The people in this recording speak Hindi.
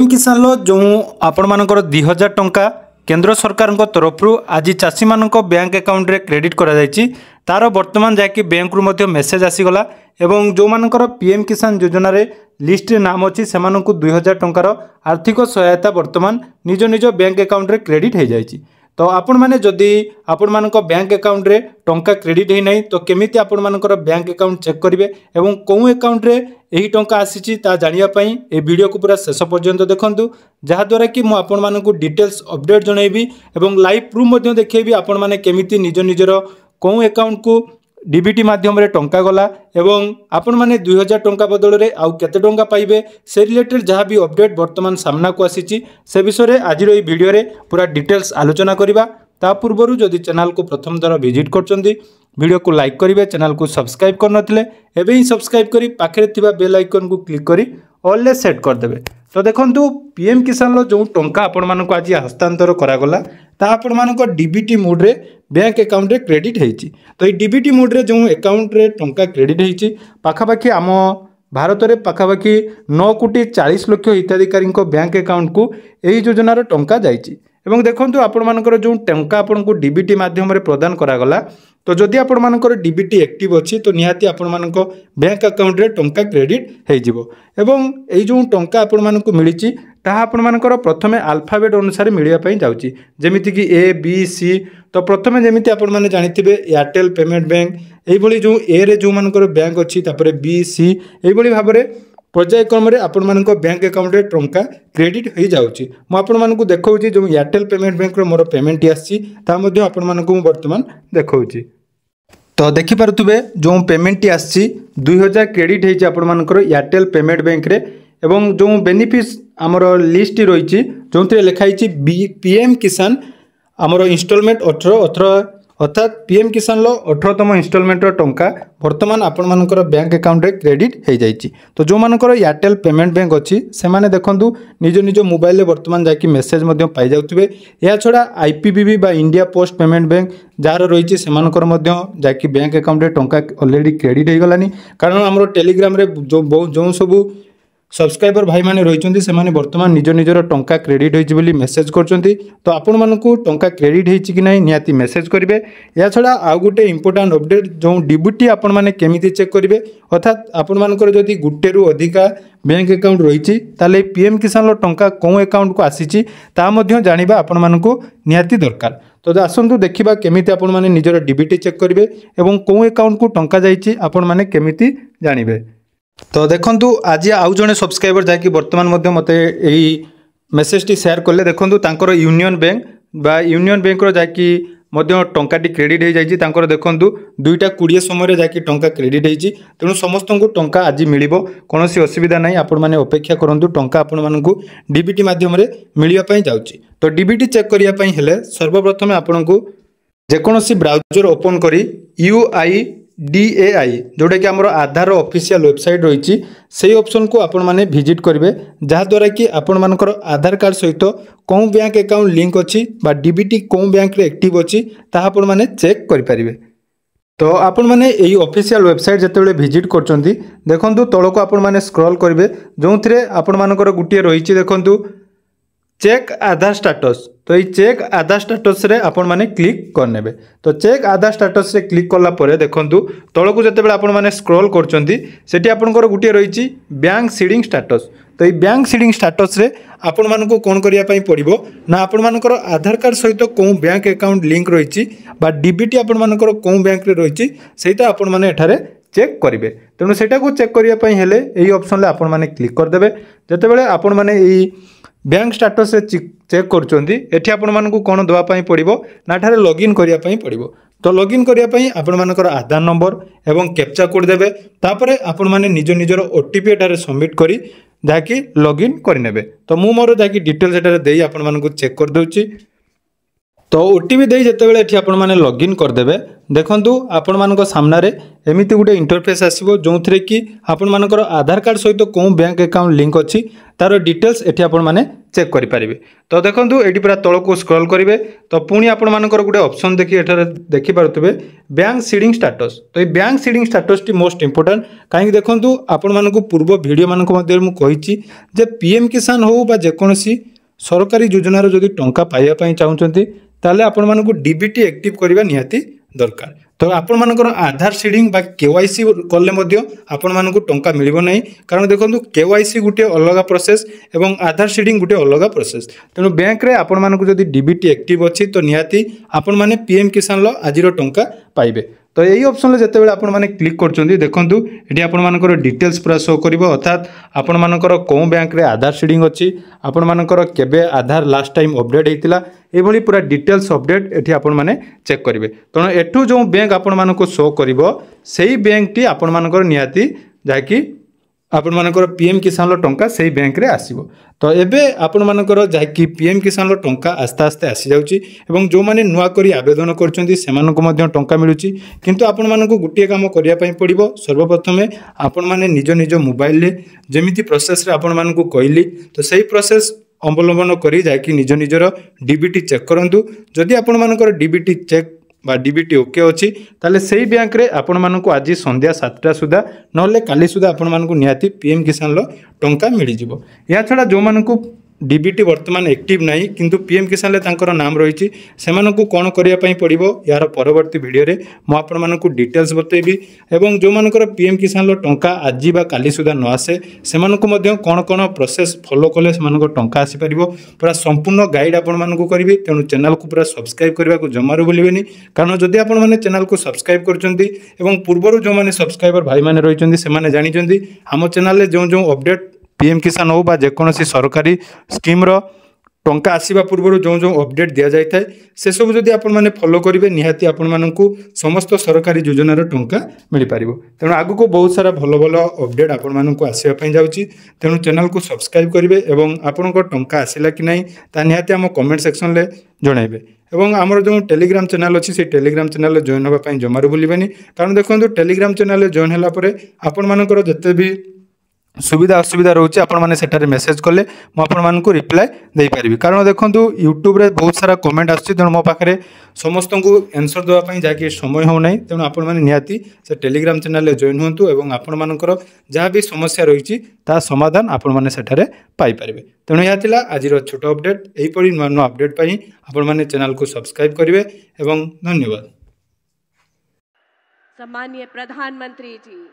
किसान जो आपण मानकर 2000 टंका केंद्र सरकार तरफ आज चाषी मान बैंक अकाउंट रे क्रेडिट करा जायछि तार वर्तमान जाकि बैंक रु मध्य मेसेज आसीगला एवं जो मानकर पीएम किसान योजना रे लिस्ट रे नाम अछि सेमानकु 2000 टंकार आर्थिक सहायता वर्तमान निज निज बैंक अकाउंट रे क्रेडिट हो जायछि। तो आपण माने जदि आपण मानक बैंक अकाउंट रे टंका क्रेडिट है नहीं तो केमिति आपण मानकर बैंक अकाउंट चेक करिवे एवं कोउ अकाउंट रे एही टंका आसीछि ता जानिया पई ए वीडियो को पूरा शेष पर्यंत देखंतु जहा द्वारा कि मु आपण मानकु डिटेल्स अपडेट जणैबी एवं लाइव प्रूफ मध्ये देखैबी आपण माने केमिति निज निजर कोउ अकाउंट को डीबीटी माध्यम रे टंका गला एवं आपण माने 2000 टंका बदल रे आउ केते टंका पाइबे से रिलेटेड जहाँ भी अपडेट वर्तमान सामना को आसीछि से विषय रे आज रो वीडियो रे पूरा डिटेल्स आलोचना करिबा। ता पूर्वरु जदि चैनल को प्रथम थर विजिट करचंदी वीडियो को लाइक करिवे, चैनल को सब्सक्राइब करनथिले एबे ही सब्सक्राइब करी पाखरे थिबा बेल आइकन को क्लिक करी ऑल ले सेट कर देबे। तो देखंतु पीएम किसान लो जो टंका आपण मानको आज हस्तांतर करा गला ता आपण मानको डीबीटी मोड रे बैंक अकाउंट रे क्रेडिट हेछि। तो ये डीबीटी मोड रे जो अकाउंट रे टंका क्रेडिट हेछि पाखापाखि आम भारत रे पाखापाखि 9,40,00,000 हिताधिकारी बैंक अकाउंट को यही योजनार टंका जाइछि। एवं देखंतु आपण मानकर जो टंका आपण को डीबीटी माध्यम रे प्रदान करा गला तो जदि आपण मानकर डीबीटी एक्टिव अछि तो निहाती आपण मानको बैंक अकाउंट रे टंका क्रेडिट हे जिवो एवं एई जो टंका आपण मानको मिलिछि ताहा आपण मानकर प्रथमे अल्फाबेट अनुसार मिलिया पई जाउछि जेमिति कि ए बी सी। तो प्रथमे जेमिति आपण माने जानिथिबे एयरटेल पेमेंट बैंक एई भली जो ए रे जो मानकर बैंक अछि तापरे बी सी एई भली भाबरे पर्यायक्रम रे आपण मानको बैंक अकाउंट रे टंका क्रेडिट हो जाउछि। मु आपण मानको देखौछि जो एयरटेल पेमेंट बैंक रो मोर पेमेंट आछि ता मध्ये आपण मानको वर्तमान देखौछि। तो देखि पारुथबे जो पेमेंट आछि 2000 क्रेडिट हेछि आपण मानकर एयरटेल पेमेंट बैंक रे एवं जो बेनिफिट्स हमर लिस्ट रहिछि जोंतरे लिखाइछि पीएम किसान हमर इंस्टॉलमेंट 18 अर्थात पीएम किसान लो 18तम इंस्टॉलमेंट टंका वर्तमान आपण मानकर बैंक अकाउंट रे क्रेडिट हो जाइछि। तो जो मानकर एयरटेल पेमेंट बैंक अछि से माने देखंतु निज निज मोबाइल रे वर्तमान जाकि मेसेज मध्य पाई जाउतबे। या छडा आईपीबीबी बा इंडिया पोस्ट पेमेंट बैंक जार रहिछि से मानकर मध्य जाकि बैंक अकाउंट रे टंका ऑलरेडी क्रेडिट हो गलानी कारण हमरो टेलीग्राम रे जो सब सब्सक्राइबर भाई माने रहिचंती से माने वर्तमान निज निजर टंका क्रेडिट होइछि बोली मेसेज करचंती। तो आपण मानकु टंका क्रेडिट होइछि कि नाही निहाती मेसेज करिवे। या छडा आ गुटे इंपोर्टेंट अपडेट जो डीबीटी आपण माने केमिति चेक करिवे अर्थात आपण मानकर जदि गुटे रु अधिका बैंक अकाउंट रहिछि ताले पीएम किसान लो टंका कोन अकाउंट को आसीछि ता मध्ये जानिबा आपण मानकु निहाती दरकार। तो आसंतु देखिबा केमिति आपण माने निजर डीबीटी चेक करिवे एवं कोन अकाउंट को टंका जाइछि आपण माने केमिति जानिबे। तो देखंतु आज आउ जने सब्सक्राइबर जाकि वर्तमान मध्य मते एही मेसेज टी शेयर करले देखंतु तांकर यूनियन बैंक रो जाकि मध्य टंकाटी क्रेडिट हो जाइछि तांकर देखंतु 2:20 समय रे जाकि टंका क्रेडिट हेछि तेणु समस्त को टंका आज मिलिबो कोनोसी असुविधा नाही। आपण माने अपेक्षा करंतु टंका आपण मानकु डीबीटी माध्यम रे मिलिया पई जाउछि। तो डीबीटी चेक करिया पई हेले सर्वप्रथम आपनकु जे कोनोसी ब्राउजर ओपन करी UIDAI जोटा कि आमर आधार ऑफिशियल वेबसाइट रही से ऑप्शन को आपण माने विजिट करेंगे जहाँ द्वारा कि आपण मानकर आधार कार्ड सहित कौन बैंक अकाउंट लिंक अच्छी डीबीटी कौन बैंक रे एक्टिव अच्छी ताहा आपण माने चेक करें। तो आपण माने यही ऑफिशियल वेबसाइट जितेबाला विजिट करचंती देखंतु तलको आपण माने स्क्रॉल करेंगे जो थे आपण मानकर गुटिए रही देखंतु चेक आधार स्टेटस। तो ये चेक आधार स्टेटस रे आपण माने क्लिक करनेबे। तो चेक आधार स्टेटस रे क्लिक करला परे देखंतु तळको जतेबेला आपण माने स्क्रॉल करचंती सेठी आपनकर गुटिए रहिछि बैंक सीडिंग स्टेटस। तो ये बैंक सीडिंग स्टेटस रे आपण मानको कोन करिया पई पड़िबो ना आपण मानकर आधार कार्ड सहित कोन बैंक अकाउंट लिंक रहिछि बा डीबीटी आपण मानकर कोन बैंक रे रहिछि सेटा आपण माने एठारे चेक करेंगे। तेणु सेटा को चेक करिया पई हेले एही ऑप्शन ले आपण माने क्लिक कर देबे। जतेबेले आपण माने एही बैंक स्टेटस से चेक करचंती एठी आपण मानकु कोन दवा पई पड़िबो ना ठारे लॉगिन करिया पई पड़िबो। तो लॉगिन करिया पई आपण मानकर आधार नंबर एवं कैप्चा कोड देबे तापरे आपण माने निज निजर ओटीपी एटारे सबमिट करी जाकि लॉगिन करिनेबे। तो मु मोर जाकि डिटेल्स एटारे देई आपण मानकु चेक कर दउची। तो ओटीपी दे जितेबाला एठी आपण माने लॉगिन कर देबे देखंतु आपण मानक सामना रे एमिति गुटे इंटरफेस आसीबो जोंथरे कि आपण मानकर आधार कार्ड सहित कोन बैंक अकाउंट लिंक अछि तार डिटेल्स एठी आपण माने चेक करेंगे। तो देखो ये पूरा तौल को स्क्रॉल करेंगे तो पुणी आपण मानकर गोटे ऑप्शन देखिए एठारे देखिपे बैंक सीडिंग स्टाटस। तो ये bank seeding status T most important कहीं देखो आपण मानक पूर्व वीडियो मानक मुझे जे पीएम किसान हो बा जेकोसी सरकारी योजनार जदि टंका पाइबा चाहते ताले आपण मानक डीबीटी एक्टिव करबा निहाती दरकार। तो आपण मानकर आधार सीडिंग बा केवाईसी कले आपण मानक टंका मिलिबो नहीं, कारण देखो केवाईसी गोटे अलग प्रोसेस एवं आधार सीडिंग गोटे अलग प्रोसेस। तेणु बैंक रे आपण मानक जदि डीबीटी एक्टिव अच्छी तो निहाती आपण माने पीएम किसान लो आजिर टंका पाइबे। तो यही ऑप्शन जिते आपण मैंने क्लिक कर देखो ये आपण मानकर डिटेल्स पूरा शो कर अर्थात आपण मानकर कौ बैंक रे आधार सीडिंग अच्छी, आपण मानकर केबे आधार लास्ट टाइम अपडेट होता ये पूरा डिटेल्स अपडेट ये आपण मैंने चेक करेंगे। तेणु एठू जो बैंक आपण मानक शो कर से बैंक टी आपण मानकर निहाती जहाँकि आपण मानकर पीएम किसान टंका से बैंक रे आसीबो। तो एबे आपण मानकर जहाँकि पीएम किसान टंका आस्ते आस्ते आसी जाउची एवं जो माने नुआ करी आवेदन करचंदी सेमानको मध्य टंका मिलुची। किंतु आपण मानको गुटिए काम करिया पई पड़िबो। सर्वप्रथमे आपण माने निज निज मोबाइल रे जेमिति प्रोसेस रे आपण मानको कहली तो सही प्रोसेस अवलंबन करी जाकि निज निजर डीबीटी चेक करंतु। जदि आपण मानकर डीबीटी चेक बा डीबीटी ओके अच्छी ताले सही बैंक रे आपण मानक आज संध्या 7टा सुधा नले काली सुधा आपण मानक निहाती पीएम किसान लो टंका मिल जिवो। या छड़ा जो मानक डीबीटी वर्तमान एक्टिव नहीं किंतु पीएम किसान तांकर नाम रही सेमानकु कौन करिया पड़िबो यार परवर्ती वीडियो रे मो आपण मानकु डिटेल्स बतैबी एवं जो मानकर पीएम किसान लो टंका आज बा काली सुधा न आसे सेमानकु मध्य कौन कौन प्रोसेस फॉलो कले सेमानक टंका आसी परिबो पूरा संपूर्ण गाइड आपण मानकु करबी। तेणु चैनल को पूरा सब्सक्राइब करबा को जमारू भूलिबेनी, कारण जदि आपण माने चैनल को सब्सक्राइब करचंती एवं पूर्वरु जो माने सब्सक्राइबर भाई माने रहिचंती सेमाने जानिचंती हम चैनल रे जो जो अपडेट पीएम किसान हो बा जेकोसी सरकारी स्कीम रो टंका आसीबा पूर्व जो जो अपडेट दिया जाय थाए से सब जदि आपण माने फॉलो करिवे निहाती आपण मानकु समस्त सरकारी योजनार टंका मिल पारिबो। तेणु आगु को बहुत सारा भलो भलो अपडेट आपण मानकु आसीबा पई जाउची। तेणु चैनल को सब्सक्राइब करिवे एवं आपनको टंका आसिला कि नहीं ता निहाती हम कमेंट सेक्शन ले जणाइबे। एवं आमर जो टेलीग्राम चैनल अच्छी से टेलीग्राम चैनल जॉइन होगा जमारू भूलिबेनी, कारण देखो टेलीग्राम चैनल जॉइन होला परे आपण मानकर जते भी सुविधा असुविधा रोचे आपण माने सेठारे मेसेज कले मो आपण मानकु रिप्लाई देई परिबी। कारण देखंतु यूट्यूब रे बहुत सारा कमेंट आछि तेणु मो पाखरे समस्त को आंसर देवा पई जाके समय हो नै। तेणु आपण माने निहाती से टेलीग्राम चैनल रे जॉइन होंतु एवं आपण मानकर जहाँ भी समस्या रही ता समाधान आपण माने सेठारे पाई परिबे। तेणु या थिला आजिर छोट अपडेट एही परि नुवा नुवा अपडेट पई आपण माने चैनल को सब्सक्राइब करिवे एवं धन्यवाद। सम्माननीय प्रधानमंत्री जी,